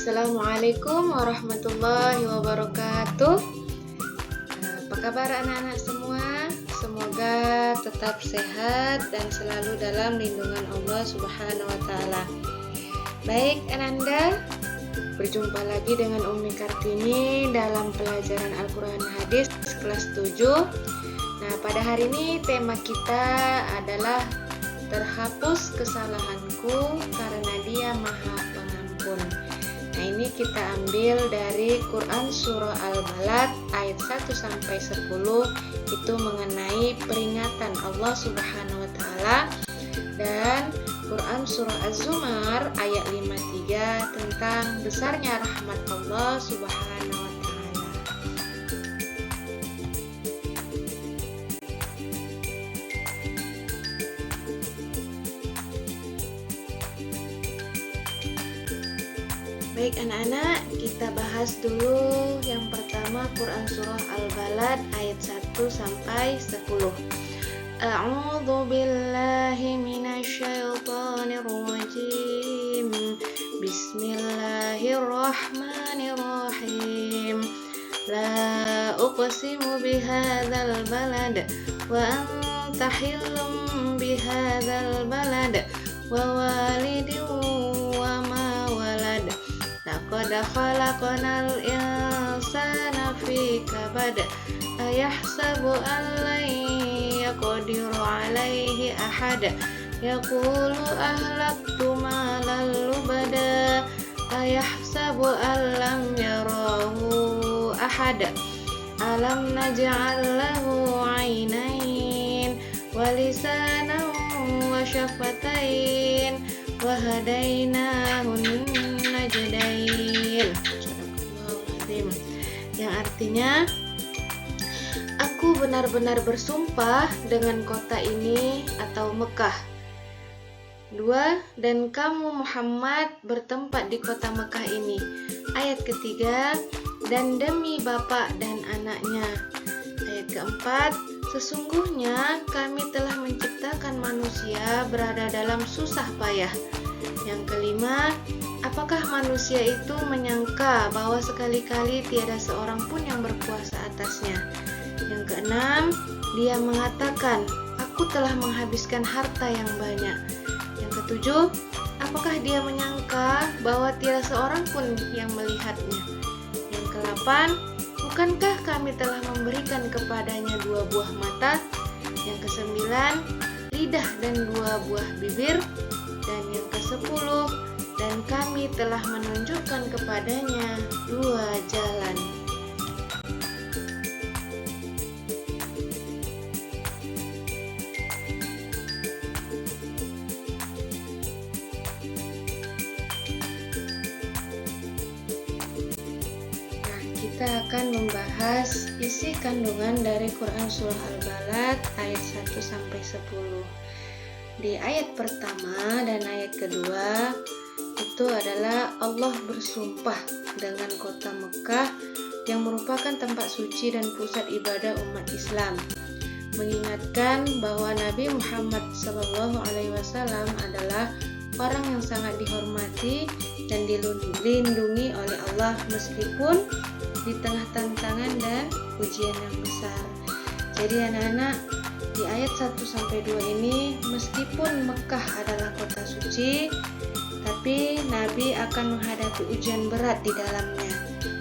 Assalamualaikum warahmatullahi wabarakatuh. Apa kabar anak-anak semua? Semoga tetap sehat dan selalu dalam lindungan Allah Subhanahu wa Ta'ala. Baik, Ananda, berjumpa lagi dengan Umi Kartini dalam pelajaran Al-Quran Hadis kelas 7. Nah, pada hari ini tema kita adalah terhapus kesalahanku karena Dia Maha Pengampun. Nah, ini kita ambil dari Quran Surah Al-Balad ayat 1-10, itu mengenai peringatan Allah Subhanahu wa Ta'ala, dan Quran Surah Az-Zumar ayat 53 tentang besarnya rahmat Allah Subhanahu wa Ta'ala. Baik anak-anak, kita bahas dulu yang pertama Quran Surah Al-Balad ayat 1-10. A'udzu billahi minasyaitonir rajim. Bismillahirrahmanirrahim. La uqsimu bihadzal balad wa anta hillum bihadzal balad wa walidin wa ma walad. Laqad khalaqnal insana fi kabad. Ayahsabu an lan yaqdiru alaihi ahad. Yaqulu ahlaktu malan lubada. Ayahsabu an lam yarahu ahad. Alam naj'al lahu 'ainain wa lisanan wa syafatain wa hadainahu najdain. Sadaqallahul. Yang artinya, aku benar-benar bersumpah dengan kota ini atau Mekah. 2. Dan kamu Muhammad bertempat di kota Mekah ini. Ayat ketiga, dan demi bapak dan anaknya. Ayat keempat, sesungguhnya kami telah menciptakan manusia berada dalam susah payah. Yang kelima, apakah manusia itu menyangka bahwa sekali-kali tiada seorang pun yang berkuasa atasnya? Yang keenam, dia mengatakan, aku telah menghabiskan harta yang banyak. Yang ketujuh, apakah dia menyangka bahwa tiada seorang pun yang melihatnya? Yang kedelapan, bukankah kami telah memberikan kepadanya 2 buah mata? Yang kesembilan, lidah dan 2 buah bibir. Dan yang ke-10, dan kami telah menunjukkan kepadanya 2 jalan. Kita akan membahas isi kandungan dari Quran Surah Al-Balad ayat 1-10. Di ayat pertama dan ayat kedua itu adalah Allah bersumpah dengan kota Mekah yang merupakan tempat suci dan pusat ibadah umat Islam, mengingatkan bahwa Nabi Muhammad SAW adalah orang yang sangat dihormati dan dilindungi oleh Allah meskipun di tengah tantangan dan ujian yang besar. Jadi anak-anak, di ayat 1-2 ini, meskipun Mekah adalah kota suci, tapi Nabi akan menghadapi ujian berat di dalamnya,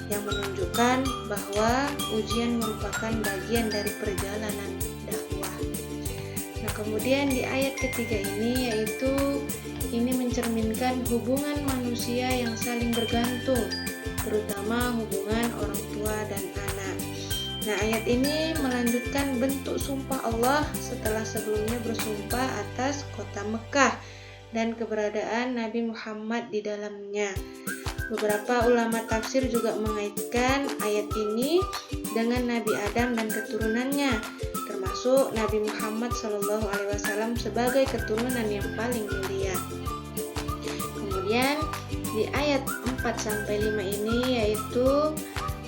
yang menunjukkan bahwa ujian merupakan bagian dari perjalanan dakwah. Nah, kemudian di ayat ketiga ini, yaitu ini mencerminkan hubungan manusia yang saling bergantung, terutama hubungan orang tua dan anak. Nah, ayat ini melanjutkan bentuk sumpah Allah setelah sebelumnya bersumpah atas kota Mekah dan keberadaan Nabi Muhammad di dalamnya. Beberapa ulama tafsir juga mengaitkan ayat ini dengan Nabi Adam dan keturunannya, termasuk Nabi Muhammad SAW sebagai keturunan yang paling mulia. Kemudian di ayat 4-5 ini, yaitu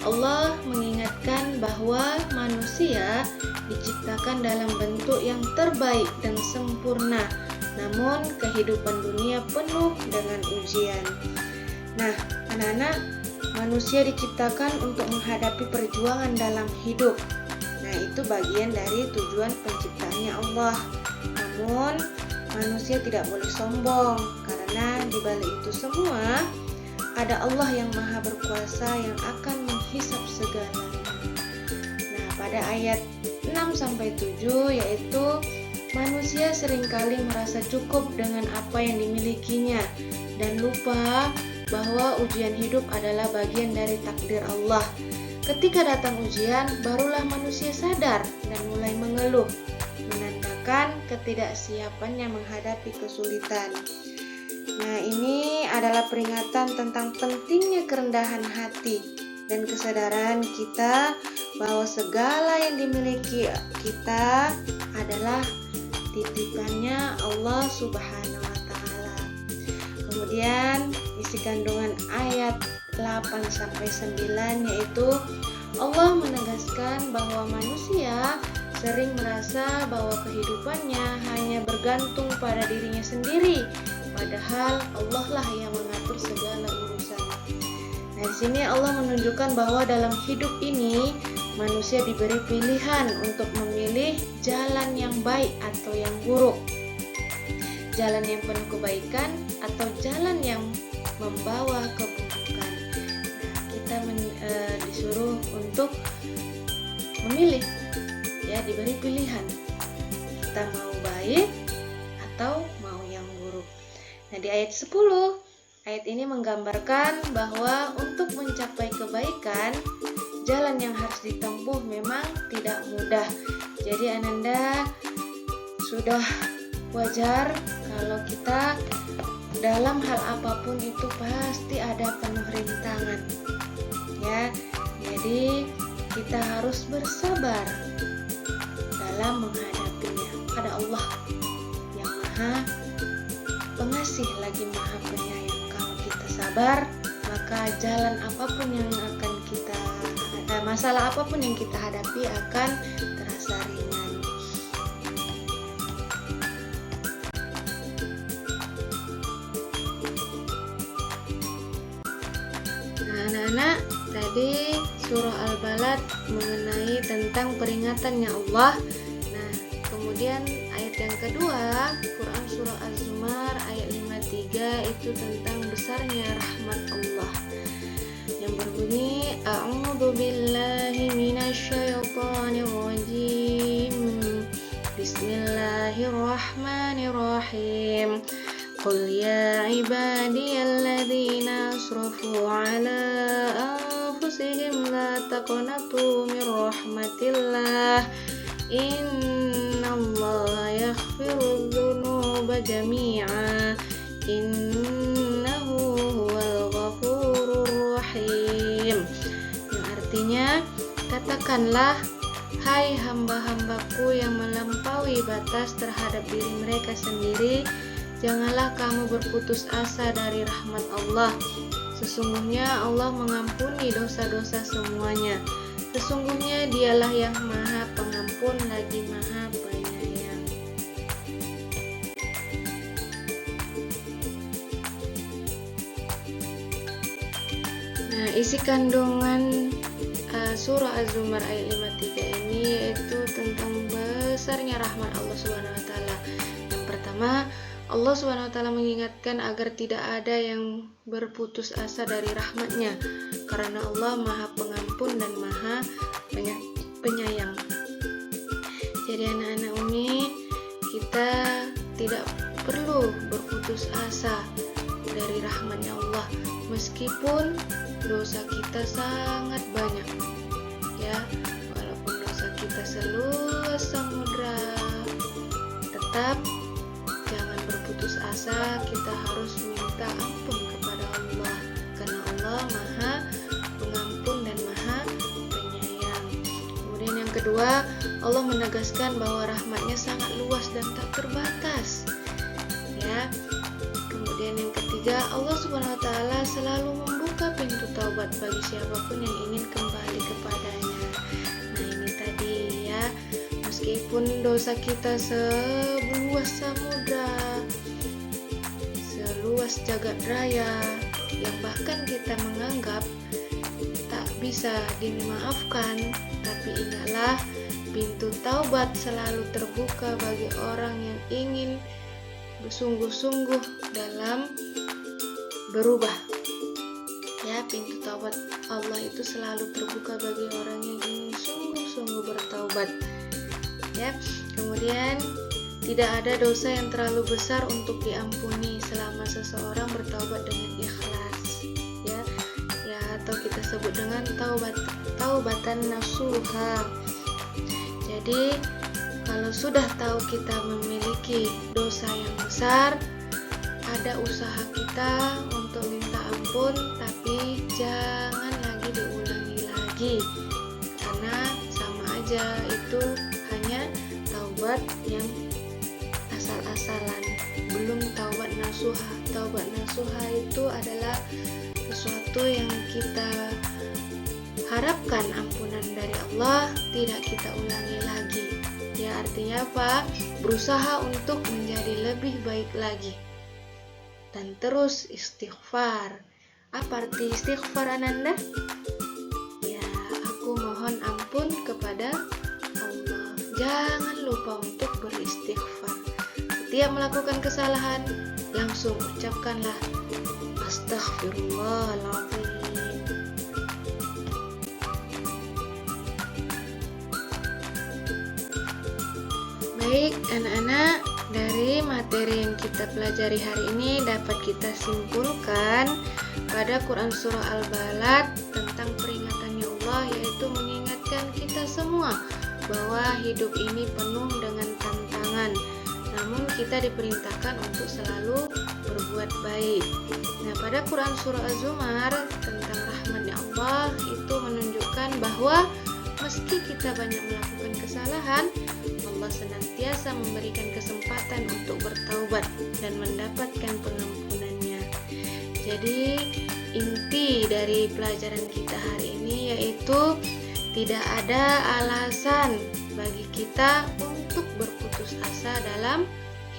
Allah mengingatkan bahwa manusia diciptakan dalam bentuk yang terbaik dan sempurna, namun kehidupan dunia penuh dengan ujian. Nah, Anak-anak, manusia diciptakan untuk menghadapi perjuangan dalam hidup. Nah, itu bagian dari tujuan penciptaannya Allah. Namun, manusia tidak boleh sombong karena di balik itu semua ada Allah yang Maha Berkuasa yang akan menghisap segalanya. Nah, pada ayat 6-7 yaitu manusia seringkali merasa cukup dengan apa yang dimilikinya dan lupa bahwa ujian hidup adalah bagian dari takdir Allah. Ketika datang ujian, barulah manusia sadar dan mulai mengeluh, menandakan ketidaksiapannya menghadapi kesulitan. Nah, ini adalah peringatan tentang pentingnya kerendahan hati dan kesadaran kita bahwa segala yang dimiliki kita adalah titipannya Allah Subhanahu wa Ta'ala. Kemudian isi kandungan ayat 8-9 yaitu Allah menegaskan bahwa manusia sering merasa bahwa kehidupannya hanya bergantung pada dirinya sendiri, padahal Allah lah yang mengatur segala urusan. Nah, di sini Allah menunjukkan bahwa dalam hidup ini manusia diberi pilihan untuk memilih jalan yang baik atau yang buruk, jalan yang penuh kebaikan atau jalan yang membawa keburukan. Nah, kita disuruh untuk memilih, ya, diberi pilihan. Kita mau baik atau mau yang buruk. Nah, di ayat 10, ayat ini menggambarkan bahwa untuk mencapai kebaikan, jalan yang harus ditempuh memang tidak mudah. Jadi Ananda sudah wajar kalau kita dalam hal apapun itu pasti ada penuh rintangan. Ya, jadi kita harus bersabar dalam menghadapinya. Ada Allah yang Maha Pengasih lagi Maha Penyayang. Kalau kita sabar, maka jalan apapun yang akan kita masalah apapun yang kita hadapi akan terasa ringan. Nah, anak-anak, tadi surah Al-Balad mengenai tentang peringatannya Allah. Nah, kemudian ayat yang kedua, Quran surah Az-Zumar ayat 53 itu tentang besarnya rahmat Allah yang berbunyi A'udzu billahi minasyaitonir rajim. Bismillahirrahmanirrahim. Qul ya ibadiyalladzina asrafu ala anfusihim la taqnatu min rahmatillah. Innallaha yaghfiru dzunuba jami'a. Innahu huwal ghafurur rahim. Yang artinya, katakanlah, hai hamba-hambaku yang melampaui batas terhadap diri mereka sendiri, janganlah kamu berputus asa dari rahmat Allah. Sesungguhnya Allah mengampuni dosa-dosa semuanya. Sesungguhnya Dialah yang Maha Pengampun lagi Maha Penyayang. Nah, isi kandungan surah Az-Zumar ayat 53 ini yaitu tentang besarnya rahmat Allah Subhanahu wa Ta'ala. Yang pertama, Allah Subhanahu wa Ta'ala mengingatkan agar tidak ada yang berputus asa dari rahmatnya, karena Allah Maha Pengampun dan Maha Penyayang. Jadi anak-anak Umi, kita tidak perlu berputus asa dari rahmatnya Allah, meskipun dosa kita sangat banyak. Ya, walaupun dosa kita seluas samudra, tetap jangan berputus asa. Kita harus minta ampun kepada Allah, karena Allah Maha Pengampun dan Maha Penyayang. Kemudian yang kedua, Allah menegaskan bahwa rahmatnya sangat luas dan tak terbatas. Ya. Kemudian yang ketiga, Allah Subhanahu wa Ta'ala selalu membuka pintu taubat bagi siapapun yang ingin kembali kepadanya. Nah, ini tadi ya, meskipun dosa kita seluas samudra, seluas jagat raya, yang bahkan kita menganggap tak bisa dimaafkan, tapi ingatlah, pintu taubat selalu terbuka bagi orang yang ingin bersungguh-sungguh dalam berubah. Ya, pintu taubat Allah itu selalu terbuka bagi orang yang ingin sungguh-sungguh bertaubat. Ya, kemudian tidak ada dosa yang terlalu besar untuk diampuni selama seseorang bertaubat dengan ikhlas. Ya, atau kita sebut dengan taubatan nasuha. Jadi, kalau sudah tahu kita memiliki dosa yang besar, ada usaha kita untuk minta ampun, tapi jangan lagi diulangi lagi, karena sama aja itu hanya taubat yang asal-asalan, belum taubat nasuha. Taubat nasuha itu adalah sesuatu yang kita harapkan ampunan dari Allah, tidak kita ulangi lagi. Ya, artinya apa? Berusaha untuk menjadi lebih baik lagi dan terus istighfar. Apa arti istighfar, Ananda? Ya, aku mohon ampun kepada Allah. Jangan lupa untuk beristighfar. Setiap melakukan kesalahan, langsung ucapkanlah astaghfirullahaladzim. Baik anak-anak, dari materi yang kita pelajari hari ini dapat kita simpulkan pada Quran Surah Al-Balad tentang peringatannya Allah, yaitu mengingatkan kita semua bahwa hidup ini penuh dengan tantangan, namun kita diperintahkan untuk selalu berbuat baik. Nah, pada Quran Surah Az-Zumar tentang rahmatnya Allah itu menunjukkan bahwa meski kita banyak melakukan kesalahan, Allah senantiasa memberikan kesempatan untuk bertaubat dan mendapatkan pengampunannya. Jadi inti dari pelajaran kita hari ini yaitu tidak ada alasan bagi kita untuk berputus asa dalam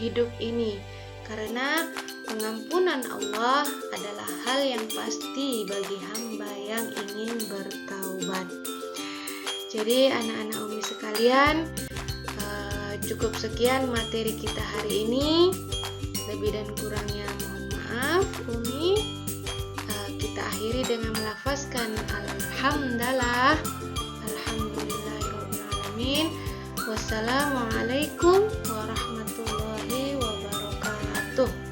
hidup ini, karena pengampunan Allah adalah hal yang pasti bagi hamba yang ingin bertaubat. Jadi anak-anak Umi sekalian, cukup sekian materi kita hari ini. Lebih dan kurangnya mohon maaf. Umi kita akhiri dengan melafazkan alhamdulillah, alhamdulillahirobbilalamin. Wassalamualaikum warahmatullahi wabarakatuh.